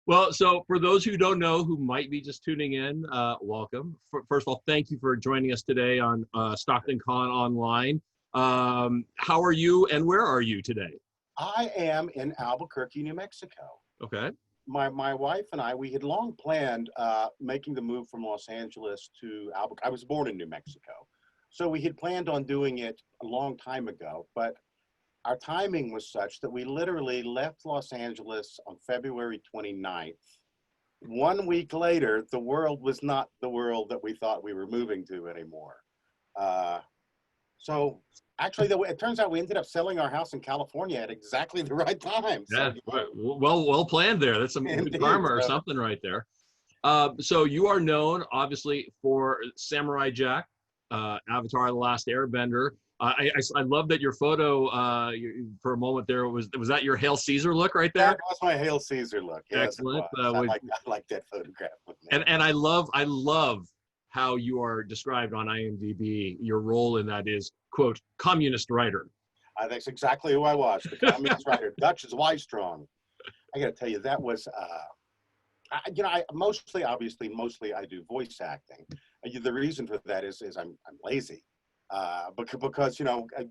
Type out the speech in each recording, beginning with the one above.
Well, so for those who don't know, who might be just tuning in, welcome. First of all, thank you for joining us today on StocktonCon online. How are you and where are you today? I am in Albuquerque, New Mexico. Okay. My wife and I, we had long planned making the move from Los Angeles to Albuquerque. I was born in New Mexico. So we had planned on doing it a long time ago, but our timing was such that we literally left Los Angeles on February 29th. 1 week later, the world was not the world that we thought we were moving to anymore. So actually, it turns out we ended up selling our house in California at exactly the right time. Yeah, So, well planned there. That's some good indeed, karma or something right there. So you are known, obviously, for Samurai Jack, Avatar: The Last Airbender. I love that your photo for a moment there was that your Hail Caesar look right there? that was my Hail Caesar look. Yes, Excellent. I like that photograph. And I love how you are described on IMDb. Your role in that is, quote, communist writer. That's exactly who I was, the communist writer. Dutch is why strong. I got to tell you, that was, I mostly I do voice acting. The reason for that is I'm lazy. Because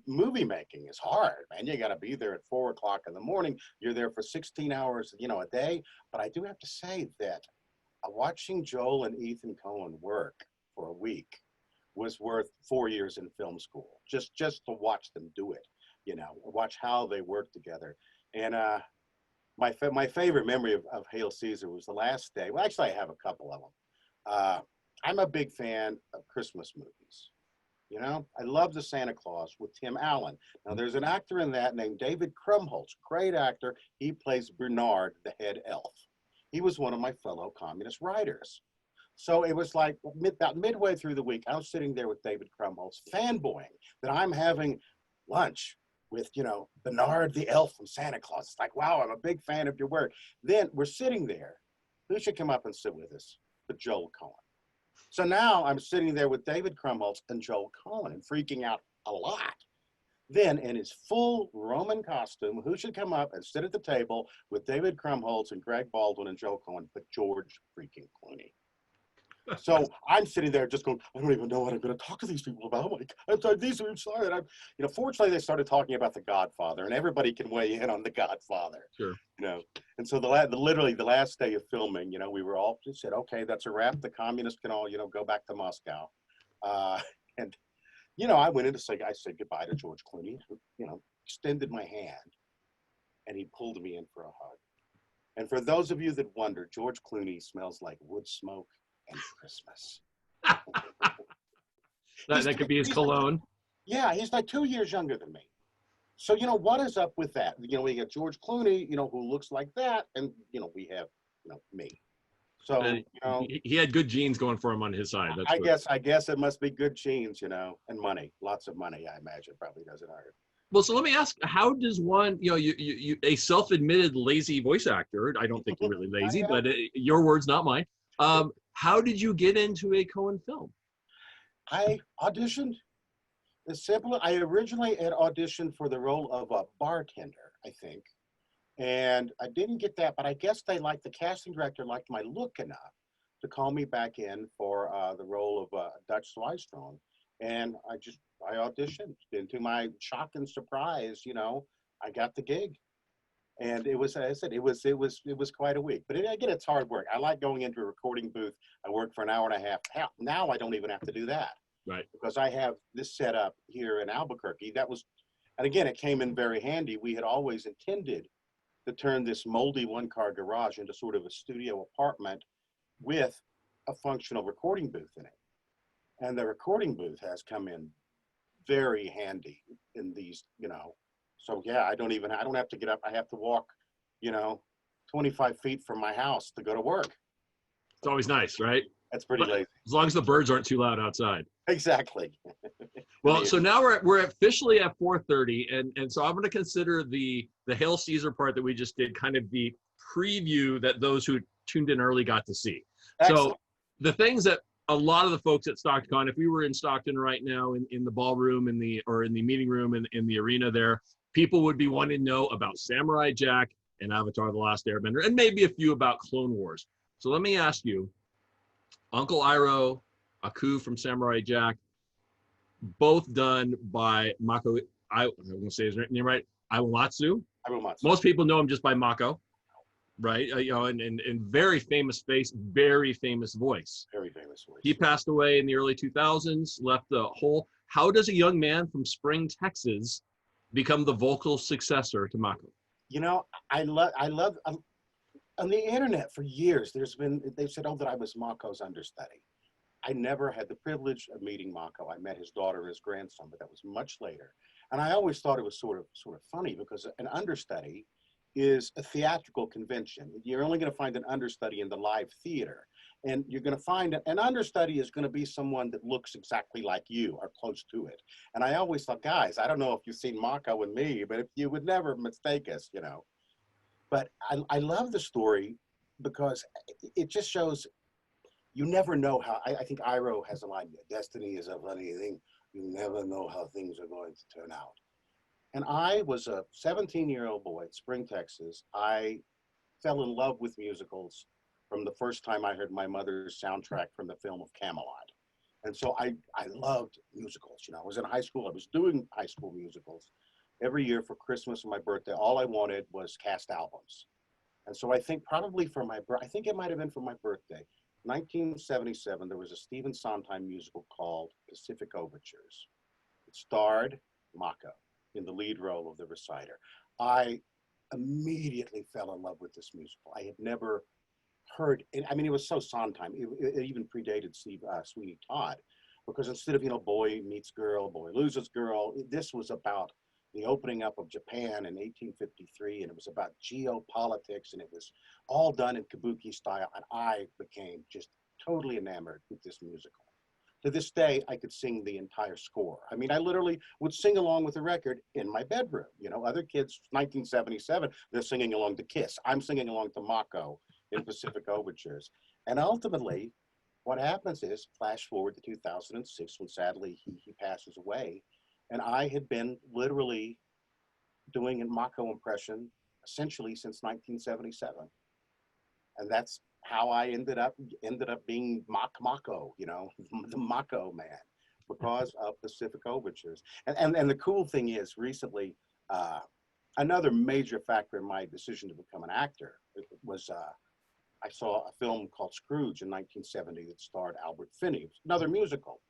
movie making is hard, man. You got to be there at 4 o'clock in the morning. You're there for 16 hours, a day. But I do have to say that watching Joel and Ethan Coen work for a week was worth 4 years in film school. Just to watch them do it, watch how they work together. And my favorite memory of Hail Caesar was the last day. Well, actually, I have a couple of them. I'm a big fan of Christmas movies. I love the Santa Claus with Tim Allen. Now, there's an actor in that named David Krumholtz, great actor. He plays Bernard, the head elf. He was one of my fellow communist writers. So it was like about midway through the week, I was sitting there with David Krumholtz, fanboying that I'm having lunch with, Bernard the elf from Santa Claus. It's like, wow, I'm a big fan of your work. Then we're sitting there. Who should come up and sit with us? But Joel Coen. So now I'm sitting there with David Krumholtz and Joel Coen and freaking out a lot. Then in his full Roman costume, who should come up and sit at the table with David Krumholtz and Greg Baldwin and Joel Coen, but George freaking Clooney. So I'm sitting there just going, I don't even know what I'm going to talk to these people about. Like, I'm sorry, I'm sorry. And fortunately, they started talking about The Godfather, and everybody can weigh in on The Godfather. Sure. And so literally the last day of filming, we were all just said, okay, that's a wrap. The communists can all, go back to Moscow. And I went in to I said goodbye to George Clooney, who, extended my hand, and he pulled me in for a hug. And for those of you that wonder, George Clooney smells like wood smoke and Christmas. that could be his cologne. Yeah, he's like 2 years younger than me. So, what is up with that? We got George Clooney, who looks like that, and, we have, me. So, he had good genes going for him on his side. That's I guess it must be good genes, and money, lots of money, I imagine, probably doesn't hurt. Well, so let me ask, how does one, you a self-admitted lazy voice actor, I don't think you're really lazy, but your words, not mine. How did you get into a Coen film? I auditioned. It's simple. I originally had auditioned for the role of a bartender, I think. And I didn't get that, but I guess the casting director liked my look enough to call me back in for the role of Dutch Slystrong. And I auditioned. And to my shock and surprise, I got the gig. And it was, as I said, it was quite a week. But again, it's hard work. I like going into a recording booth. I work for an hour and a half. Now I don't even have to do that. Right. Because I have this set up here in Albuquerque. And again, it came in very handy. We had always intended to turn this moldy one-car garage into sort of a studio apartment with a functional recording booth in it. And the recording booth has come in very handy in these, So yeah, I don't have to get up. I have to walk, 25 feet from my house to go to work. It's always nice, right? That's pretty lazy. As long as the birds aren't too loud outside. Exactly. Well, so now we're officially at 4:30, and so I'm going to consider the Hail Caesar part that we just did kind of the preview that those who tuned in early got to see. Excellent. So the things that a lot of the folks at StocktonCon, if we were in Stockton right now in the ballroom in the meeting room in the arena there, people would be wanting to know about Samurai Jack, and Avatar: The Last Airbender, and maybe a few about Clone Wars. So let me ask you, Uncle Ira, Aku from Samurai Jack, both done by Mako. I'm going to say his name right. Iwamatsu. Most people know him just by Mako, right? And very famous face, very famous voice. Very famous voice. He passed away in the early 2000s, left a hole. How does a young man from Spring, Texas, become the vocal successor to Mako? I love on the internet for years. They've said, that I was Mako's understudy. I never had the privilege of meeting Mako. I met his daughter and his grandson, but that was much later. And I always thought it was sort of funny because an understudy is a theatrical convention. You're only going to find an understudy in the live theater. And you're going to find an understudy is going to be someone that looks exactly like you or close to it. And I always thought, guys, I don't know if you've seen Mako and me, but if you would never mistake us, But I love the story because it just shows you never know how. I think Iro has a line, destiny is a funny thing. You never know how things are going to turn out. And I was a 17-year-old boy in Spring, Texas. I fell in love with musicals from the first time I heard my mother's soundtrack from the film of Camelot. And so I loved musicals. I was in high school. I was doing high school musicals. Every year for Christmas and my birthday, all I wanted was cast albums. And so I think probably I think it might have been for my birthday, 1977, there was a Stephen Sondheim musical called Pacific Overtures. It starred Mako in the lead role of the reciter. I immediately fell in love with this musical. I had never heard it. I mean, it was so Sondheim. It even predated Sweeney Todd, because instead of, boy meets girl, boy loses girl, this was about the opening up of Japan in 1853, and it was about geopolitics, and it was all done in kabuki style, and I became just totally enamored with this musical. To this day, I could sing the entire score. I mean, I literally would sing along with the record in my bedroom. Other kids, 1977, they're singing along to Kiss. I'm singing along to Mako in Pacific Overtures. And ultimately, what happens is, flash forward to 2006, when sadly he passes away, and I had been literally doing a Mako impression essentially since 1977. And that's how I ended up being Mako, the Mako man, because of Pacific Overtures. And the cool thing is, recently, another major factor in my decision to become an actor was I saw a film called Scrooge in 1970 that starred Albert Finney, another musical.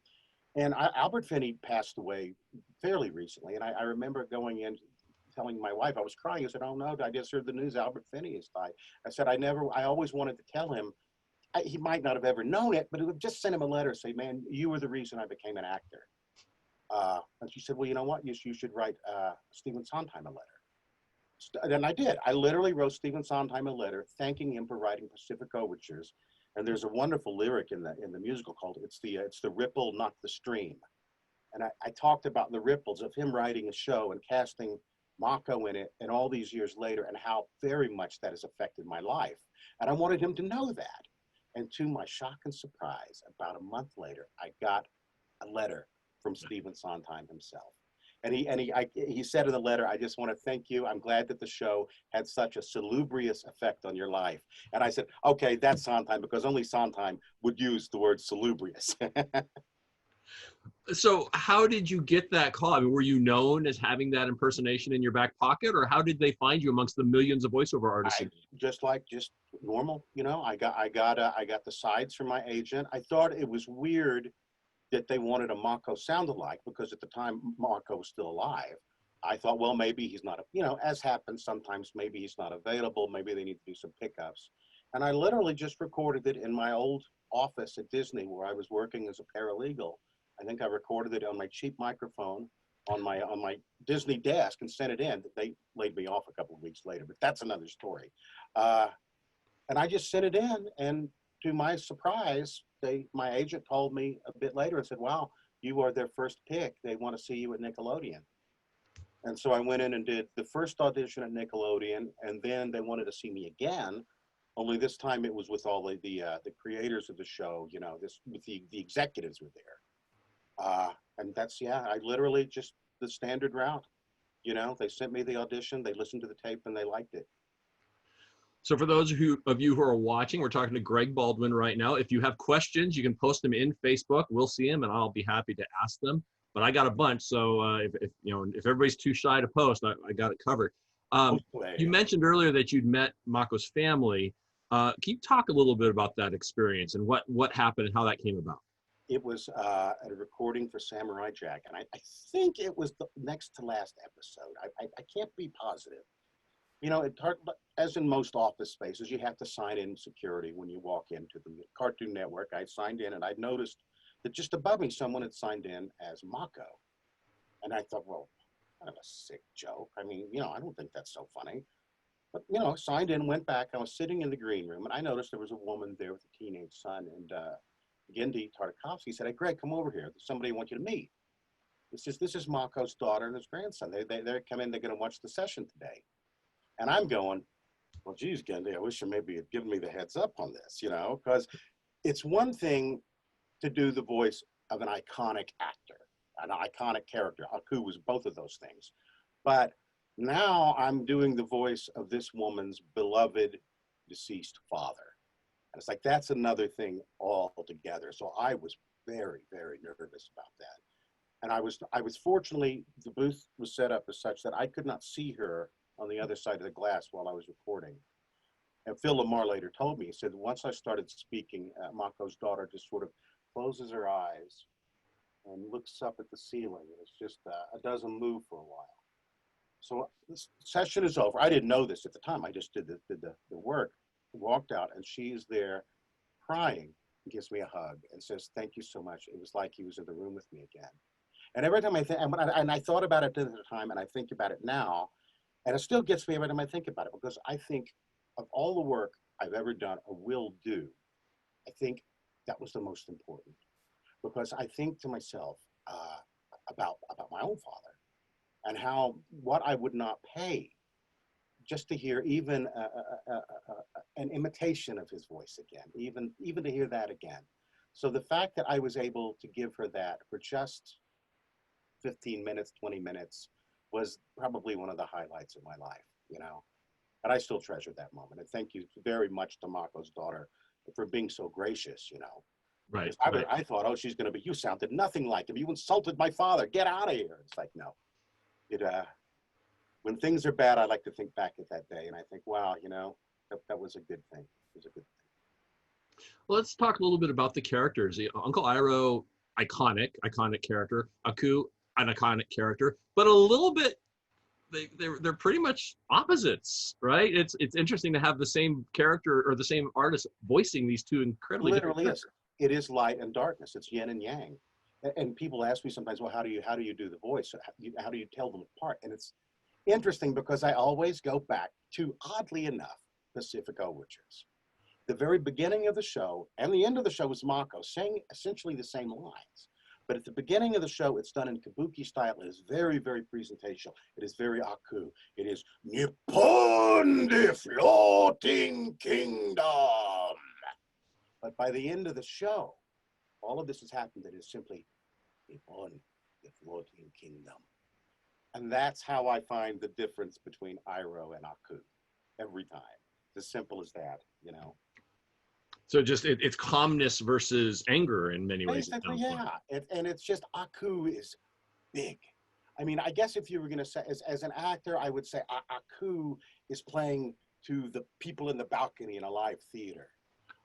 And Albert Finney passed away fairly recently. And I remember going in, telling my wife, I was crying. I said, oh no, I just heard the news, Albert Finney has died. I said, I always wanted to tell him, he might not have ever known it, but it would just send him a letter, say, man, you were the reason I became an actor. And she said, well, you know what? You should write Stephen Sondheim a letter. And I did. I literally wrote Stephen Sondheim a letter thanking him for writing Pacific Overtures. And there's a wonderful lyric in the musical called "It's the ripple, not the stream." And I talked about the ripples of him writing a show and casting Mako in it, and all these years later, and how very much that has affected my life. And I wanted him to know that. And to my shock and surprise, about a month later, I got a letter from Stephen Sondheim himself. And he said in the letter, I just want to thank you. I'm glad that the show had such a salubrious effect on your life. And I said, okay, that's Sondheim, because only Sondheim would use the word salubrious. So how did you get that call? I mean, were you known as having that impersonation in your back pocket, or how did they find you amongst the millions of voiceover artists? Just normal, I got the sides from my agent. I thought it was weird that they wanted a Mako sound-alike, because at the time Mako was still alive. I thought, well, maybe he's not, as happens sometimes, maybe he's not available. Maybe they need to do some pickups. And I literally just recorded it in my old office at Disney, where I was working as a paralegal. I think I recorded it on my cheap microphone on my Disney desk and sent it in. They laid me off a couple of weeks later, but that's another story. And I just sent it in, and to my surprise, my agent called me a bit later and said, wow, you are their first pick. They want to see you at Nickelodeon. And so I went in and did the first audition at Nickelodeon, and then they wanted to see me again, only this time it was with all the creators of the show, with the executives were there. And that's, I literally just the standard route. They sent me the audition, they listened to the tape, and they liked it. So for those of you who are watching, we're talking to Greg Baldwin right now. If you have questions, you can post them in Facebook. We'll see them, and I'll be happy to ask them. But I got a bunch, so if you know, if everybody's too shy to post, I got it covered. You mentioned earlier that you'd met Makos' family. Can you talk a little bit about that experience and what happened and how that came about? It was at a recording for Samurai Jack, and I think it was the next to last episode. I can't be positive. You know, as in most office spaces, you have to sign in security when you walk into the Cartoon Network. I signed in, and I noticed that just above me, someone had signed in as Mako. And I thought, well, kind of a sick joke. I mean, you know, I don't think that's so funny. But, you know, signed in, went back. I was sitting in the green room, and I noticed there was a woman there with a teenage son. And Gendy Tartakovsky said, hey, Greg, come over here. There's somebody I want you to meet. This is Makos' daughter and his grandson. They're coming. They're going to watch the session today. And I'm going, well, geez, Gendy, I wish you maybe had given me the heads up on this, you know, because it's one thing to do the voice of an iconic actor, an iconic character. Haku was both of those things. But now I'm doing the voice of this woman's beloved deceased father. And it's like, that's another thing altogether. So I was very, very nervous about that. And I was fortunately, the booth was set up as such that I could not see her on the other side of the glass while I was recording. And Phil Lamar later told me, he said, once I started speaking, Makos' daughter just sort of closes her eyes and looks up at the ceiling. It's just, it doesn't move for a while. So this session is over. I didn't know this at the time. I just did the work, walked out, and she's there crying, gives me a hug and says, thank you so much. It was like he was in the room with me again. And every time I think, and I thought about it at the time, and I think about it now, and it still gets me every time I think about it, because I think of all the work I've ever done or will do, I think that was the most important. Because I think to myself about my own father and how what I would not pay just to hear even an imitation of his voice again, even to hear that again. So the fact that I was able to give her that for just 15 minutes, 20 minutes, was probably one of the highlights of my life, you know. And I still treasure that moment. And thank you very much to Makos' daughter for being so gracious, you know. Right. I thought, oh, she's going to be, you sounded nothing like him. You insulted my father. Get out of here. It's like, no. When things are bad, I like to think back at that day. And I think, wow, you know, that was a good thing. It was a good thing. Well, let's talk a little bit about the characters. Uncle Ira, iconic character. Aku, an iconic character, but a little bit, they're pretty much opposites, right? It's interesting to have the same character or the same artist voicing these two incredibly Literally different is. It is light and darkness. It's yin and yang. And people ask me sometimes, well, how do you do the voice? How do you tell them apart? And it's interesting because I always go back to, oddly enough, Pacific Overtures. The very beginning of the show and the end of the show is Mako saying essentially the same lines. But at the beginning of the show, it's done in kabuki style. It is very, very presentational. It is very Aku. It is Nippon, the floating kingdom. But by the end of the show, all of this has happened. It is simply Nippon, the floating kingdom. And that's how I find the difference between Iro and Aku every time. It's as simple as that, you know. So just it's calmness versus anger in many ways. Basically, yeah. And it's just Aku is big. I mean, I guess if you were going to say, as an actor, I would say Aku is playing to the people in the balcony in a live theater,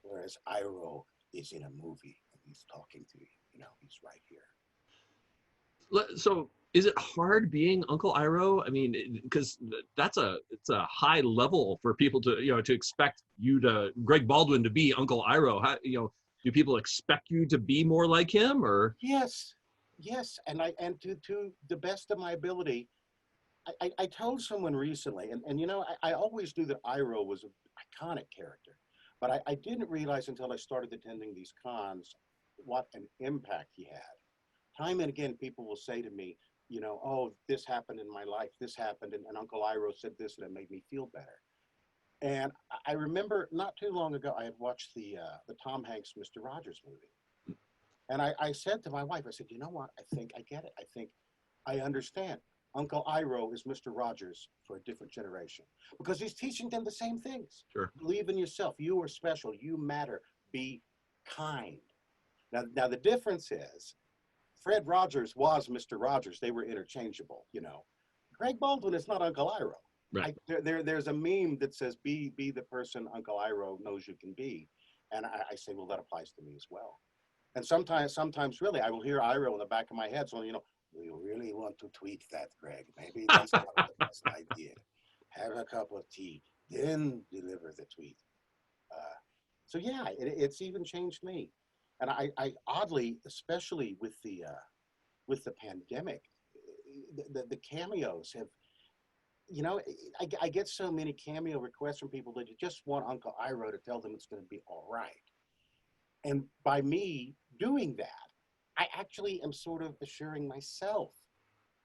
whereas Iro is in a movie and he's talking to you. You know, he's right here. So is it hard being Uncle Iro? I mean, because it's a high level for people to, you know, to expect you to, Greg Baldwin, to be Uncle Iro. How, you know, do people expect you to be more like him, or? Yes, and to the best of my ability. I told someone recently, and you know, I always knew that Iro was an iconic character, but I didn't realize until I started attending these cons what an impact he had. Time and again, people will say to me, you know, oh, this happened in my life, this happened, and Uncle Iro said this, and it made me feel better. And I remember not too long ago, I had watched the Tom Hanks Mr. Rogers movie. And I said to my wife, I said, you know what, I think I get it. I think I understand. Uncle Ira is Mr. Rogers for a different generation because he's teaching them the same things. Sure. Believe in yourself. You are special. You matter. Be kind. Now the difference is Fred Rogers was Mr. Rogers. They were interchangeable, you know. Greg Baldwin is not Uncle Ira. Right. There's a meme that says, be the person Uncle Ira knows you can be. And I say, well, that applies to me as well. And sometimes really, I will hear Ira in the back of my head. So, you know, do you really want to tweet that, Greg? Maybe that's not the best idea. Have a cup of tea, then deliver the tweet. So yeah, it's even changed me. And I oddly, especially with the pandemic, the cameos have, you know, I get so many cameo requests from people that you just want Uncle Ira to tell them it's going to be all right. And by me doing that, I actually am sort of assuring myself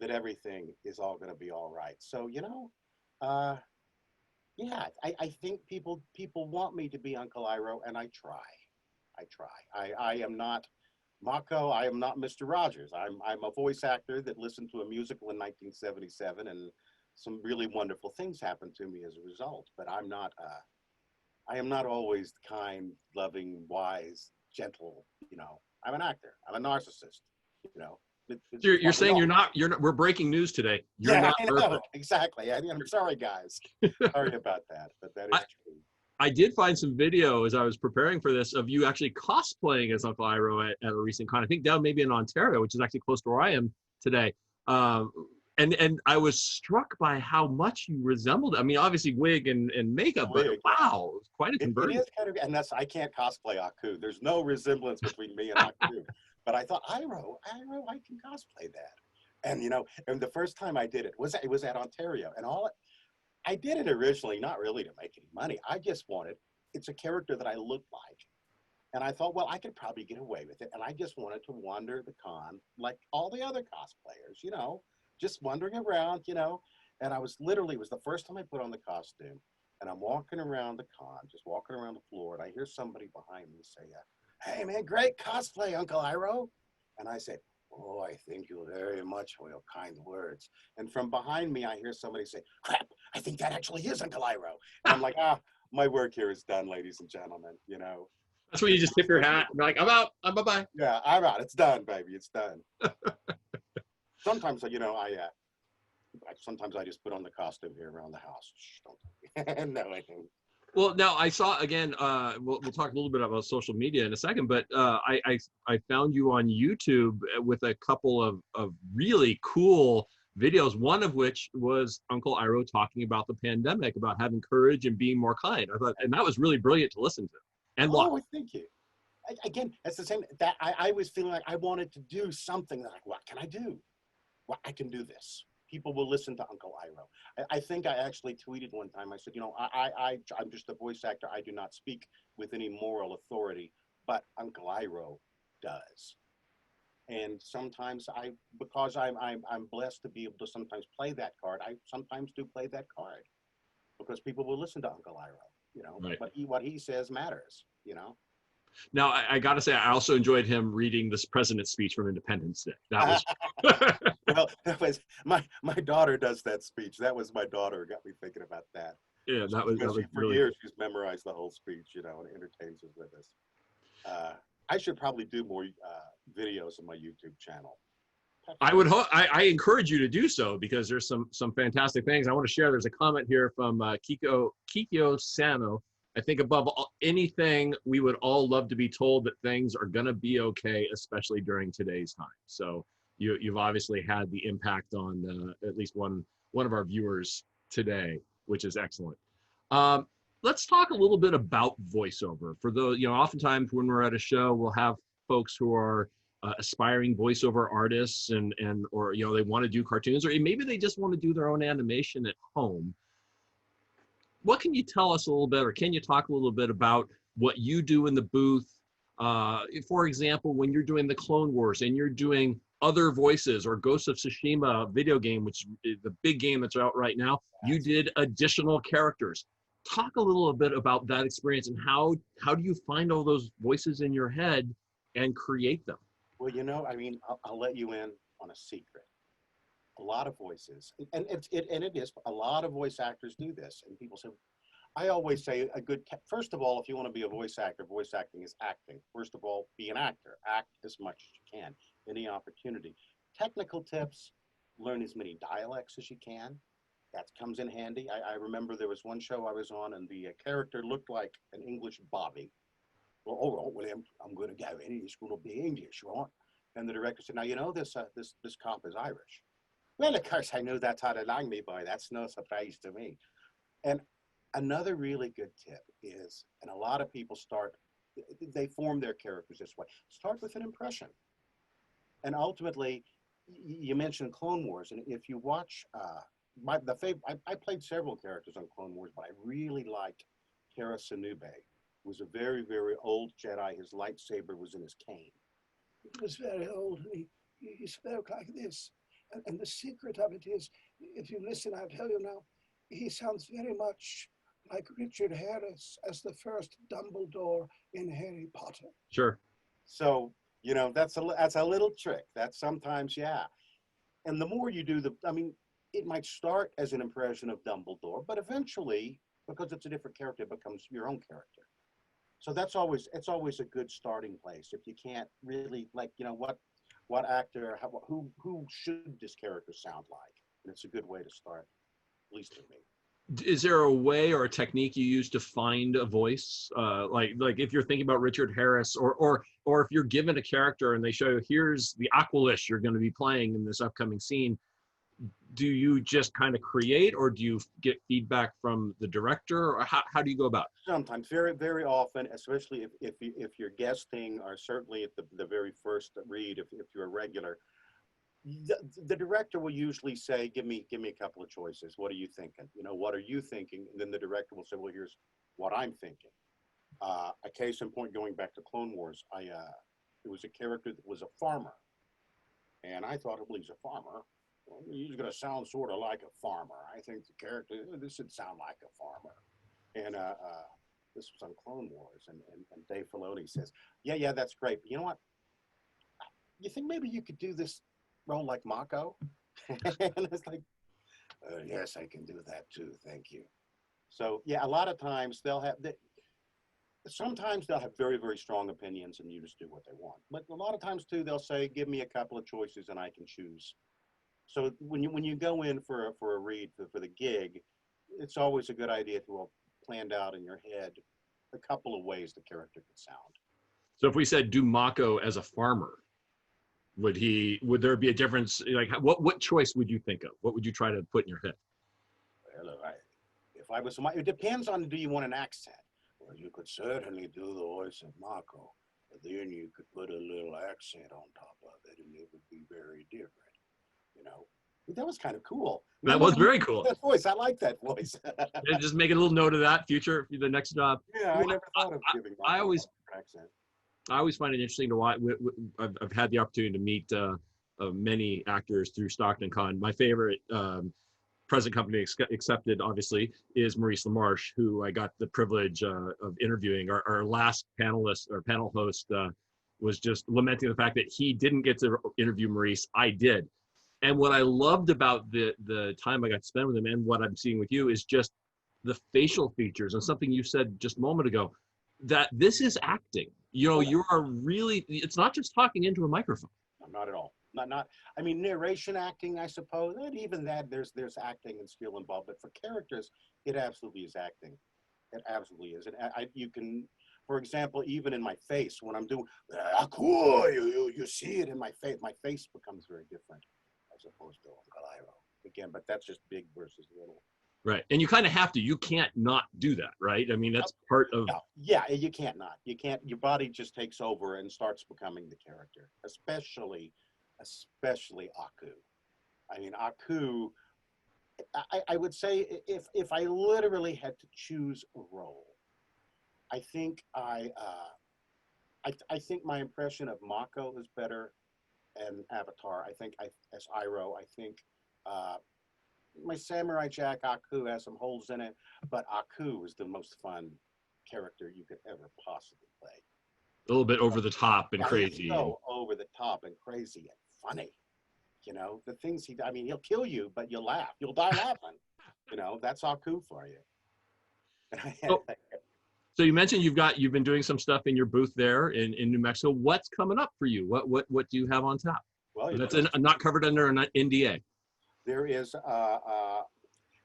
that everything is all going to be all right. So, you know, yeah, I think people want me to be Uncle Ira, and I try. I am not Mako. I am not Mr. Rogers. I'm a voice actor that listened to a musical in 1977, and some really wonderful things happened to me as a result. But I'm not. I am not always kind, loving, wise, gentle. You know, I'm an actor. I'm a narcissist. You know. You're saying you're not. We're breaking news today. You're not I know, perfect. exactly. I'm sorry, guys. Sorry about that, but that is true. I did find some video as I was preparing for this of you actually cosplaying as Uncle Ira at a recent con. I think down maybe in Ontario, which is actually close to where I am today. And I was struck by how much you resembled. I mean, obviously wig and makeup, but wow, it was quite a conversion. It is kind of, and I can't cosplay Aku. There's no resemblance between me and Aku. But I thought, Ira, I can cosplay that. And you know, and the first time I did it was at Ontario, and I did it originally not really to make any money. I just wanted, it's a character that I look like. And I thought, well, I could probably get away with it. And I just wanted to wander the con like all the other cosplayers, you know, just wandering around, you know. And it was the first time I put on the costume. And I'm walking around the con, just walking around the floor. And I hear somebody behind me say, hey, man, great cosplay, Uncle Ira. And I say, oh, I thank you very much for your kind words. And from behind me, I hear somebody say, crap, I think that actually is Uncle Ira. And I'm like, my work here is done, ladies and gentlemen, you know. That's when you just tip your hat and be like, I'm out, bye-bye. Yeah, I'm out. It's done, baby. It's done. Sometimes, you know, sometimes I just put on the costume here around the house. Shh, don't. No, I don't. Well, now I saw again. We'll talk a little bit about social media in a second, but I found you on YouTube with a couple of really cool videos. One of which was Uncle Ira talking about the pandemic, about having courage and being more kind. I thought, and that was really brilliant to listen to. And oh, thank you. Again, it's the same. That I was feeling like I wanted to do something. Like, what can I do? Well, I can do this. People will listen to Uncle Ira. I think I actually tweeted one time. I said, you know, I'm just a voice actor. I do not speak with any moral authority, but Uncle Ira does. And sometimes because I'm blessed to be able to sometimes play that card. I sometimes do play that card because people will listen to Uncle Ira. You know, right. But what he says matters. You know. Now, I got to say, I also enjoyed him reading this president's speech from Independence Day. That was well, that was my daughter does that speech. That was my daughter who got me thinking about that. Yeah, that was for really years she's memorized the whole speech, you know, and entertains us with us. I should probably do more videos on my YouTube channel. I would hope. I encourage you to do so because there's some fantastic things I want to share. There's a comment here from Kikyo Sano. I think above anything, we would all love to be told that things are going to be okay, especially during today's time. So you've obviously had the impact on at least one of our viewers today, which is excellent. Let's talk a little bit about voiceover. For those, you know, oftentimes when we're at a show, we'll have folks who are aspiring voiceover artists or, you know, they want to do cartoons, or maybe they just want to do their own animation at home. What can you tell us a little bit, or can you talk a little bit about what you do in the booth? For example, when you're doing the Clone Wars and you're doing other voices, or Ghost of Tsushima video game, which is the big game that's out right now, you did additional characters. Talk a little bit about that experience and how do you find all those voices in your head and create them? Well, you know, I mean, I'll let you in on a secret. a lot of voices, and it is a lot of voice actors do this, and people say, I always say first of all, if you want to be a voice actor, voice acting is acting. First of all, be an actor, act as much as you can, any opportunity. Technical tips, learn as many dialects as you can. That comes in handy. I remember there was one show I was on, and the character looked like an English Bobby. Well, all right, well, I'm going to go in, it's going to be English, right? And the director said, now, you know, this cop is Irish. Well, of course, I knew that's how they like me, boy. That's no surprise to me. And another really good tip is, and a lot of people they form their characters this way. Start with an impression. And ultimately, you mentioned Clone Wars, and if you watch, I played several characters on Clone Wars, but I really liked Kara Senube, who was a very, very old Jedi. His lightsaber was in his cane. He was very old, and he spoke like this. And the secret of it is, if you listen, I'll tell you now, he sounds very much like Richard Harris as the first Dumbledore in Harry Potter. Sure. So, you know, that's a little trick. That's sometimes, yeah. And the more you do it might start as an impression of Dumbledore, but eventually, because it's a different character, it becomes your own character. So it's always a good starting place. If you can't really, like, you know, what actor, who should this character sound like? And it's a good way to start, at least for me. Is there a way or a technique you use to find a voice? Like if you're thinking about Richard Harris, or if you're given a character and they show you, here's the Aqualish you're going to be playing in this upcoming scene, do you just kind of create, or do you get feedback from the director, or how do you go about it? Sometimes, very, very often, especially if you're guesting, or certainly at the very first read, if you're a regular, the director will usually say, give me a couple of choices. What are you thinking? You know, what are you thinking? And then the director will say, well, here's what I'm thinking. A case in point, going back to Clone Wars, it was a character that was a farmer. And I thought, well, he's a farmer. Well, he's going to sound sort of like a farmer. I think the character, this should sound like a farmer. And this was on Clone Wars. And Dave Filoni says, yeah, that's great. But you know what? You think maybe you could do this role like Mako? And it's like, yes, I can do that too. Thank you. So yeah, a lot of times sometimes they'll have very, very strong opinions and you just do what they want. But a lot of times too, they'll say, give me a couple of choices and I can choose. So when you go in for a read for the gig, it's always a good idea to have planned out in your head a couple of ways the character could sound. So if we said do Mako as a farmer, would there be a difference? Like what choice would you think of? What would you try to put in your head? Well, if I was, it depends on, do you want an accent? Well, you could certainly do the voice of Mako, but then you could put a little accent on top of it and it would be very different. You know, that was kind of cool. That was very cool. That voice, I like that voice. And just make a little note of that future for the next job. Yeah, I never thought of giving that accent. I always find it interesting to watch. I've had the opportunity to meet many actors through StocktonCon. My favorite, present company accepted, obviously, is Maurice LaMarche, who I got the privilege of interviewing. Our last panelist or panel host was just lamenting the fact that he didn't get to interview Maurice. I did. And what I loved about the time I got to spend with him, and what I'm seeing with you, is just the facial features, and something you said just a moment ago, that this is acting. You know, you are really, it's not just talking into a microphone. No, not at all. Not. I mean, narration acting, I suppose, and even that there's acting and skill involved. But for characters, it absolutely is acting. It absolutely is. And you can, for example, even in my face when I'm doing, cool, you see it in my face. My face becomes very different as opposed to Uncle Ira. Again, but that's just big versus little. Right. And you kind of have to. You can't not do that, right? I mean, that's part of... No. Yeah, you can't not. You can't. Your body just takes over and starts becoming the character, especially Aku. I mean, Aku, I would say if I literally had to choose a role, I think I think my impression of Mako is better, and Avatar. I think as Iroh, I think my Samurai Jack Aku has some holes in it, but Aku is the most fun character you could ever possibly play. A little bit over the top and crazy. So over the top and crazy and funny. you know, the things I mean, he'll kill you, but you'll laugh. You'll die laughing. You know, that's Aku for you. So, so you mentioned you've been doing some stuff in your booth there in New Mexico. What's coming up for you? What do you have on tap? Well, That's not covered under an NDA. there is,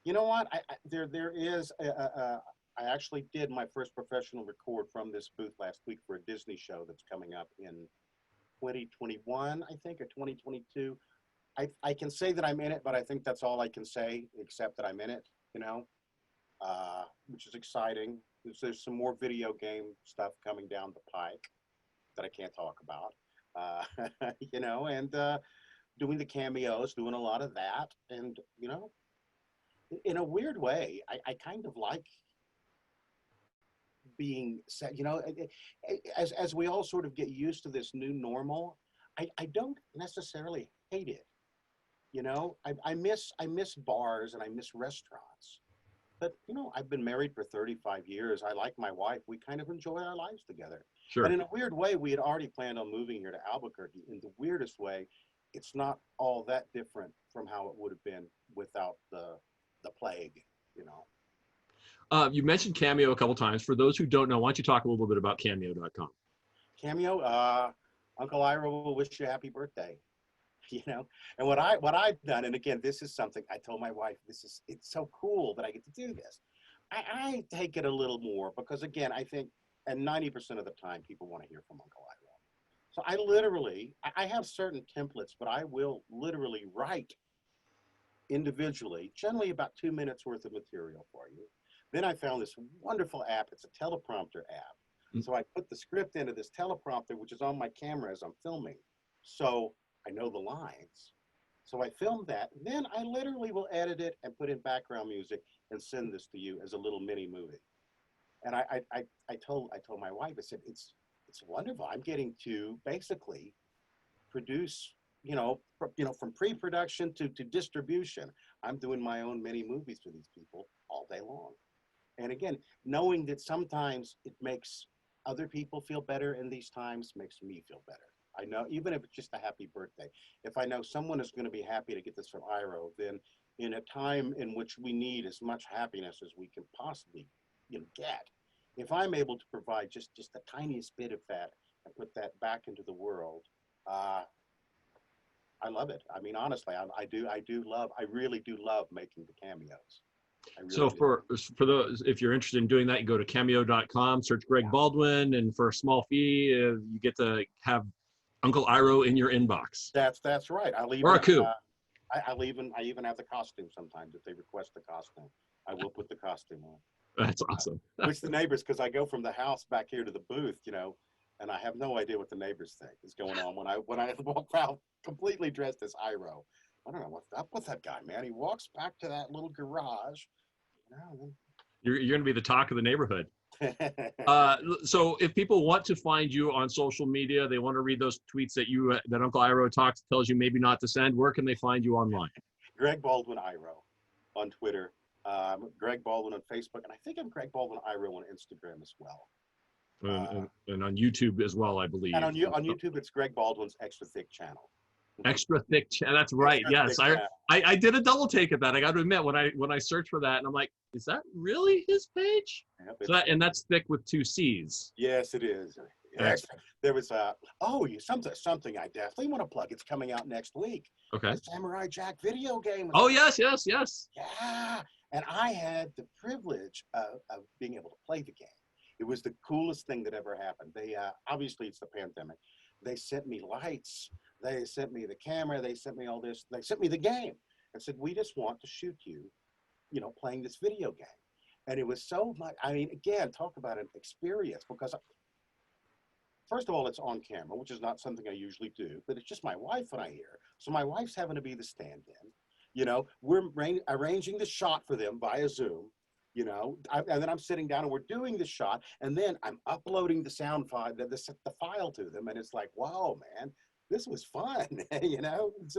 you know what? There is, I actually did my first professional record from this booth last week for a Disney show that's coming up in 2021, I think, or 2022. I can say that I'm in it, but I think that's all I can say, except that I'm in it, you know, which is exciting. There's some more video game stuff coming down the pike that I can't talk about, you know, and doing the cameos, doing a lot of that. And, you know, in a weird way, I kind of like being set, you know, as we all sort of get used to this new normal, I don't necessarily hate it. You know, I miss bars and I miss restaurants. But, you know, I've been married for 35 years. I like my wife. We kind of enjoy our lives together. Sure. And in a weird way, we had already planned on moving here to Albuquerque. In the weirdest way, it's not all that different from how it would have been without the plague, you know. You mentioned Cameo a couple times. For those who don't know, why don't you talk a little bit about Cameo.com? Cameo, Uncle Ira will wish you a happy birthday. You know, and what I've done, and again, this is something I told my wife, it's so cool that I get to do this. I take it a little more because, again, I think, and 90% of the time people want to hear from Uncle Ira. So I have certain templates, but I will literally write individually, generally about 2 minutes worth of material for you. Then I found this wonderful app. It's a teleprompter app. So I put the script into this teleprompter, which is on my camera as I'm filming. So I know the lines. So I filmed that. Then I literally will edit it and put in background music and send this to you as a little mini movie. And I told my wife, I said, it's wonderful. I'm getting to basically produce, you know, from pre-production to distribution. I'm doing my own mini movies for these people all day long. And again, knowing that sometimes it makes other people feel better in these times makes me feel better. I know, even if it's just a happy birthday, if I know someone is going to be happy to get this from Iro, then in a time in which we need as much happiness as we can possibly, you know, get, if I'm able to provide just the tiniest bit of that and put that back into the world, I love it. I mean, honestly, I really do love making the cameos. Really So for those, if you're interested in doing that, you go to Cameo.com, search Greg Baldwin, and for a small fee, you get to have Uncle Iro in your inbox. That's right. I'll even, or a coup. I even have the costume sometimes if they request the costume. I will put the costume on. That's awesome. Which the neighbors, because I go from the house back here to the booth, you know, and I have no idea what the neighbors think is going on when I walk out completely dressed as Iro. I don't know what's up with that guy, man. He walks back to that little garage. You know, You're going to be the talk of the neighborhood. So if people want to find you on social media, they want to read those tweets that Uncle Iro tells you maybe not to send, where can they find you online? Greg Baldwin Iro on Twitter, Greg Baldwin on Facebook, and I think I'm Greg Baldwin Iro on Instagram as well. And on YouTube as well, I believe. And on YouTube, it's Greg Baldwin's Extra Thick channel. Extra thick. That's right. Yes, I did a double take at that. I got to admit, when I searched for that, and I'm like, is that really his page? Yep, and that's thick with 2 C's. Yes, it is. Extra. There was something I definitely want to plug. It's coming out next week. Okay. The Samurai Jack video game. Oh yes. Yeah, and I had the privilege of being able to play the game. It was the coolest thing that ever happened. They obviously it's the pandemic. They sent me lights. They sent me the camera. They sent me all this. They sent me the game and said, we just want to shoot you, you know, playing this video game. And it was so much, I mean, again, talk about an experience because first of all, it's on camera, which is not something I usually do, but it's just my wife and I here. So my wife's having to be the stand-in. You know, we're arranging the shot for them via Zoom. You know, and then I'm sitting down and we're doing the shot, and then I'm uploading the sound file, the file to them, and it's like, wow, man, this was fun. You know, it's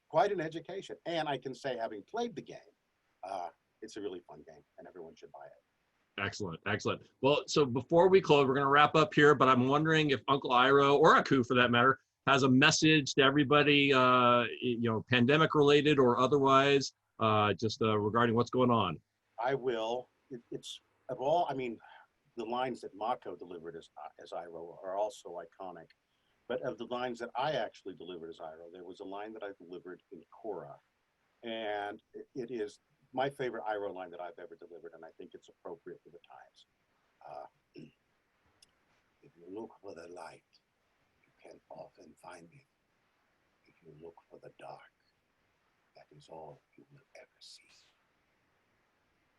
quite an education. And I can say, having played the game, it's a really fun game, and everyone should buy it. Excellent, excellent. Well, so before we close, we're going to wrap up here, but I'm wondering if Uncle Iro, or Aku for that matter, has a message to everybody, pandemic related or otherwise, just regarding what's going on. I will. It's of all. I mean, the lines that Mako delivered as Iro are also iconic. But of the lines that I actually delivered as Iro, there was a line that I delivered in Korra, and it is my favorite Iro line that I've ever delivered, and I think it's appropriate for the times. If you look for the light, you can often find it. If you look for the dark, that is all you will ever see.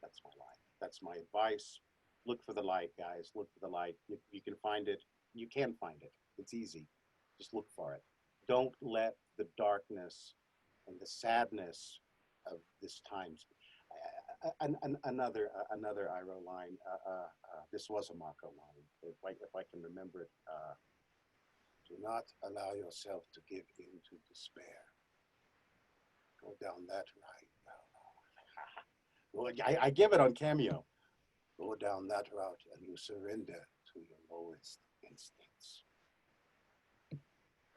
That's my line. That's my advice. Look for the light, guys. Look for the light. You can find it. You can find it. It's easy. Just look for it. Don't let the darkness and the sadness of this time. Another Iro line. This was a Mako line. If I can remember it. Do not allow yourself to give in to despair. Go down that route. Well, I give it on Cameo. Go down that route and you surrender to your lowest instincts.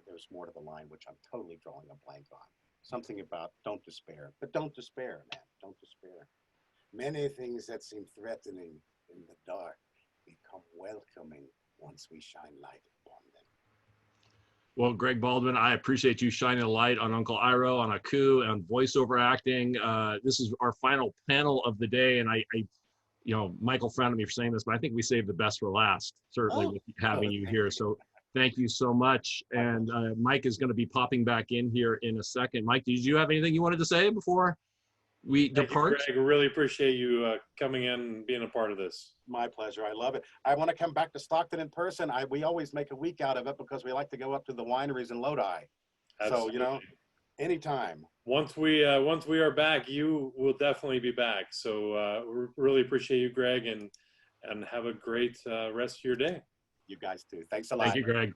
There's more to the line, which I'm totally drawing a blank on. Something about don't despair, but don't despair, man. Don't despair. Many things that seem threatening in the dark become welcoming once we shine light upon them. Well, Greg Baldwin, I appreciate you shining a light on Uncle Iro, on Aku, on voiceover acting. This is our final panel of the day, and I Michael frowned at me for saying this, but I think we saved the best for last, certainly with having you here. So thank you so much. And Mike is going to be popping back in here in a second. Mike, did you have anything you wanted to say before we depart? Thank you, Greg. I really appreciate you coming in and being a part of this. My pleasure. I love it. I want to come back to Stockton in person. We always make a week out of it because we like to go up to the wineries in Lodi. Absolutely. So, anytime. Once we are back, you will definitely be back. So really appreciate you, Greg, and have a great rest of your day. You guys too. Thanks a lot. Thank you, Greg.